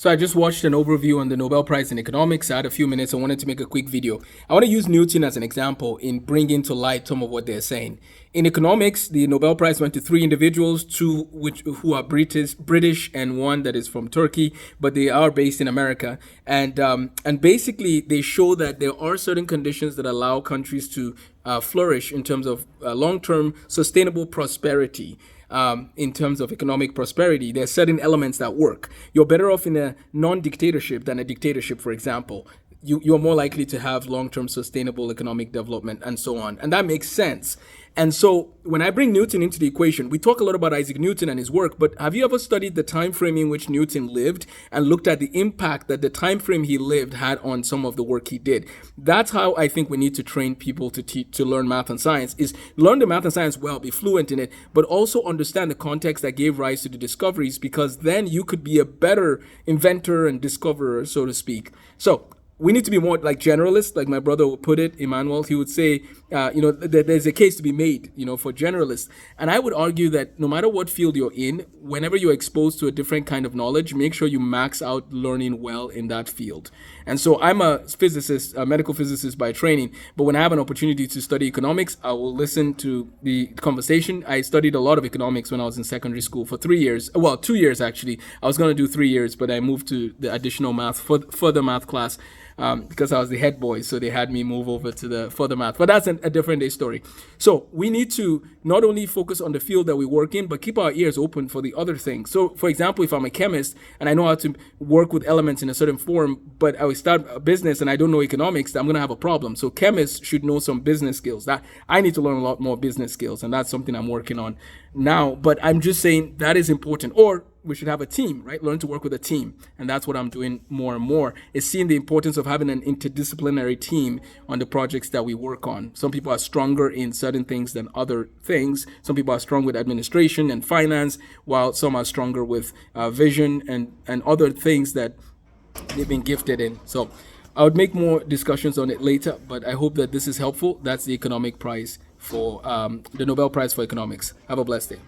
So I just watched an overview on the Nobel Prize in Economics. I had a few minutes. I wanted to make a quick video. I want to use Newton as an example in bringing to light some of what they're saying. In economics, the Nobel Prize went to three individuals, two who are British, and one that is from Turkey, but they are based in America. And basically, they show that there are certain conditions that allow countries to flourish in terms of long-term sustainable prosperity. In terms of economic prosperity, there are certain elements that work. You're better off in a non-dictatorship than a dictatorship, for example. You're more likely to have long-term sustainable economic development and so on. And that makes sense. And so when I bring Newton into the equation, we talk a lot about Isaac Newton and his work, but have you ever studied the time frame in which Newton lived and looked at the impact that the time frame he lived had on some of the work he did? That's how I think we need to train people to learn math and science, is learn the math and science well, be fluent in it, but also understand the context that gave rise to the discoveries, because then you could be a better inventor and discoverer, so to speak. So we need to be more like generalists, like my brother would put it, Emmanuel. He would say, there's a case to be made, for generalists. And I would argue that no matter what field you're in, whenever you're exposed to a different kind of knowledge, make sure you max out learning well in that field. And so I'm a physicist, a medical physicist by training, but when I have an opportunity to study economics, I will listen to the conversation. I studied a lot of economics when I was in secondary school for 3 years. Well, 2 years actually. I was going to do 3 years, but I moved to the additional math, further math class. Because I was the head boy, so they had me move over to the further math. But that's a different day story. So we need to not only focus on the field that we work in, but keep our ears open for the other things. So, for example, if I'm a chemist and I know how to work with elements in a certain form, but I will start a business and I don't know economics, I'm going to have a problem. So chemists should know some business skills. That I need to learn a lot more business skills, and that's something I'm working on now. But I'm just saying that is important. Or we should have a team, right? Learn to work with a team. And that's what I'm doing more and more, is seeing the importance of having an interdisciplinary team on the projects that we work on. Some people are stronger in certain things than other things. Some people are strong with administration and finance, while some are stronger with vision and other things that they've been gifted in. So I would make more discussions on it later, but I hope that this is helpful. That's the economic prize for the Nobel Prize for Economics. Have a blessed day.